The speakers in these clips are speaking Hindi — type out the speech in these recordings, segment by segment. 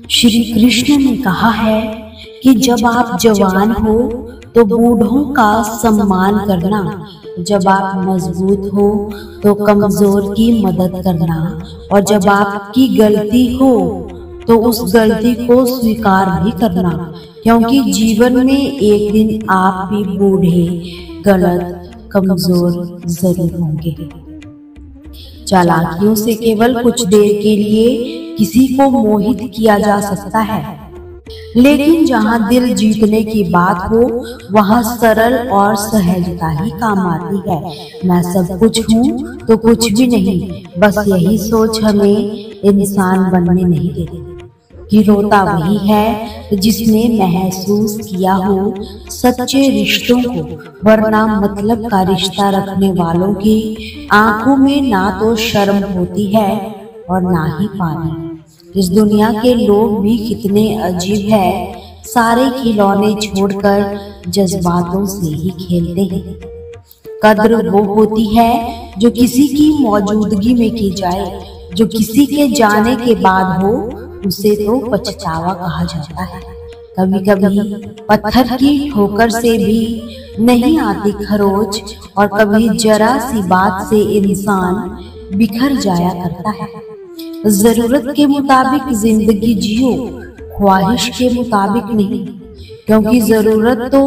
श्री कृष्ण ने कहा है कि जब आप जवान हो तो बूढ़ों का सम्मान करना, जब आप मजबूत हो तो कमजोर की मदद करना, और जब आपकी गलती हो तो उस गलती को स्वीकार भी करना, क्योंकि जीवन में एक दिन आप भी बूढ़े, गलत, कमजोर जरूर होंगे। चालाकियों से केवल कुछ देर के लिए किसी को मोहित किया जा सकता है, लेकिन जहां दिल जीतने की बात हो वहां सरल और सहजता ही काम आती है। मैं सब कुछ हूँ तो कुछ भी नहीं, बस यही सोच हमें इंसान बनने नहीं देती कि रोता वही है जिसने महसूस किया हो सच्चे रिश्तों को, वरना मतलब का रिश्ता रखने वालों की आंखों में ना तो शर्म होती है और ना ही पानी। इस दुनिया के लोग भी कितने अजीब है, सारे खिलौने छोड़कर जज्बातों से ही खेलते हैं। कद्र वो होती है जो किसी की मौजूदगी में की जाए, जो किसी के जाने के बाद हो उसे तो पछतावा कहा जाता है। कभी कभी पत्थर की ठोकर से भी नहीं आती खरोच, और कभी जरा सी बात से इंसान बिखर जाया करता है। जरूरत के मुताबिक जिंदगी जियो, ख्वाहिश के मुताबिक नहीं, क्योंकि जरूरत तो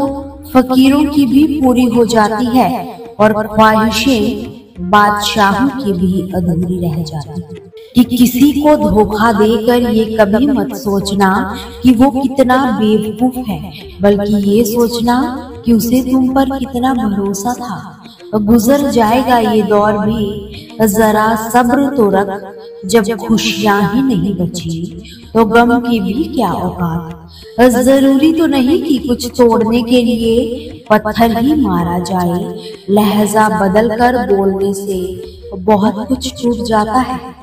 फकीरों की भी पूरी हो जाती है और ख्वाहिशें बादशाहों की भी अधूरी रह जाती है। कि किसी को धोखा देकर ये कभी मत सोचना कि वो कितना बेवकूफ है, बल्कि ये सोचना कि उसे तुम पर कितना भरोसा था। गुजर जाएगा ये दौर भी, जरा सब्र तो रख, जब खुशियां ही नहीं बची तो गम की भी क्या औकात। जरूरी तो नहीं कि कुछ तोड़ने के लिए पत्थर ही मारा जाए, लहजा बदल कर बोलने से बहुत कुछ टूट जाता है।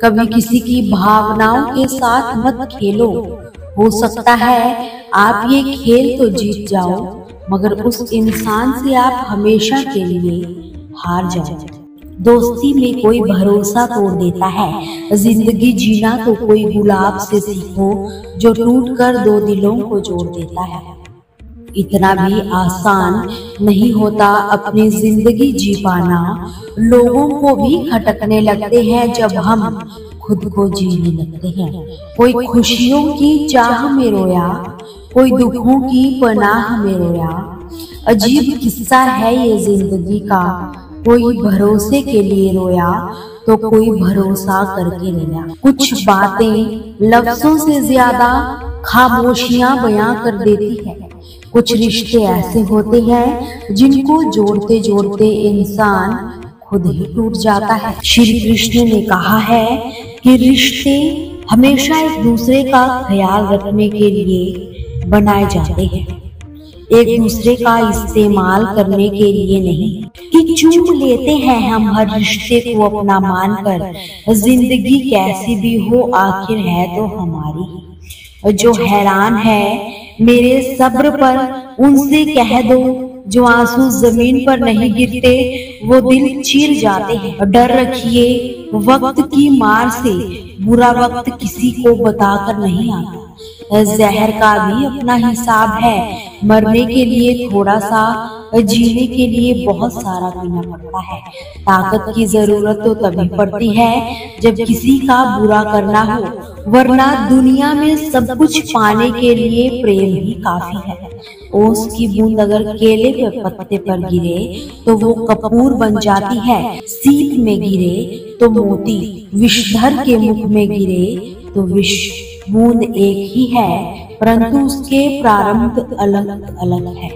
कभी किसी की भावनाओं के साथ मत खेलो, हो सकता है आप ये खेल तो जीत जाओ, मगर उस इंसान से आप हमेशा के लिए हार जाओ। दोस्ती में कोई भरोसा तोड़ देता है, जिंदगी जीना तो कोई गुलाब से सीखो जो टूट कर दो दिलों को जोड़ देता है। इतना भी आसान नहीं होता अपनी जिंदगी जी पाना, लोगों को भी खटकने लगते हैं जब हम खुद को जीने लगते हैं। कोई खुशियों की चाह में रोया, कोई दुखों की पनाह में रोया। अजीब किस्सा है ये जिंदगी का, कोई भरोसे के लिए रोया तो कोई भरोसा करके रोया। कुछ बातें लफ्जों से ज्यादा खामोशियां बयां कर देती है। कुछ रिश्ते ऐसे होते हैं जिनको जोड़ते जोड़ते इंसान खुद ही टूट जाता है। श्री कृष्ण ने कहा है कि रिश्ते हमेशा एक दूसरे का ख्याल रखने के लिए बनाए जाते हैं, एक दूसरे का इस्तेमाल करने के लिए नहीं। कि चूम लेते हैं हम हर रिश्ते को अपना मानकर, जिंदगी कैसी भी हो आखिर है तो हमारी। जो हैरान है मेरे सब्र पर उनसे कह दो, जो आंसू जमीन पर नहीं गिरते वो दिल चीर जाते हैं। डर रखिए वक्त की मार से, बुरा वक्त किसी को बताकर नहीं आता। जहर का भी अपना हिसाब है, मरने के लिए थोड़ा सा, जीने के लिए बहुत सारा पीना पड़ता है। ताकत की जरूरत तो तभी पड़ती है जब किसी का बुरा करना हो, वरना दुनिया में सब कुछ पाने के लिए प्रेम ही काफी है। ओस की बूंद अगर केले के पत्ते पर गिरे तो वो कपूर बन जाती है, सीप में गिरे तो मोती, विषधर के मुख में गिरे तो विष। बूंद एक ही है परंतु उसके प्रारंभ अलग अलग है।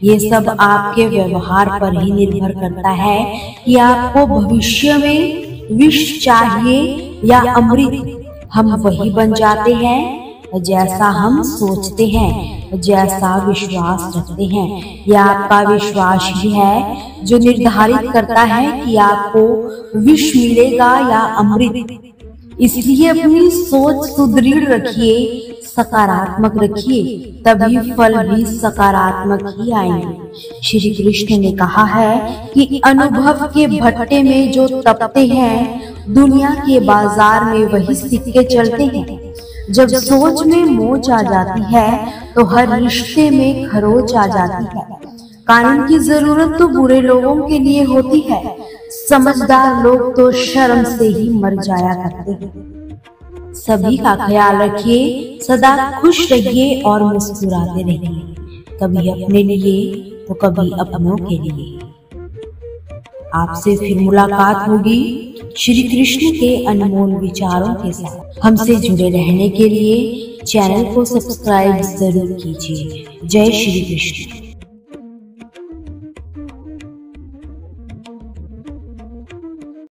ये सब आपके व्यवहार पर ही निर्भर करता है कि आपको भविष्य में विष चाहिए या अमृत। हम वही बन जाते हैं जैसा हम सोचते हैं, जैसा विश्वास रखते हैं। यह आपका विश्वास ही है जो निर्धारित करता है कि आपको विष मिलेगा या अमृत। इसलिए अपनी सोच सुदृढ़ रखिए, सकारात्मक रखिए, तभी फल भी सकारात्मक ही आएंगे। श्री कृष्ण ने कहा है कि अनुभव के भट्टे में जो तपते हैं, दुनिया के बाजार में वही सिक्के चलते हैं। जब सोच में मोच आ जाती है तो हर रिश्ते में खरोच आ जाती है। कानून की जरूरत तो बुरे लोगों के लिए होती है, समझदार लोग तो शर्म से ही मर जाया करते हैं। सभी का ख्याल रखिए, सदा खुश रहिए और मुस्कुराते रहिए, कभी अपने लिए तो कभी अपनों के लिए। आपसे फिर मुलाकात होगी श्री कृष्ण के अनमोल विचारों के साथ। हमसे जुड़े रहने के लिए चैनल को सब्सक्राइब जरूर कीजिए। जय श्री कृष्ण।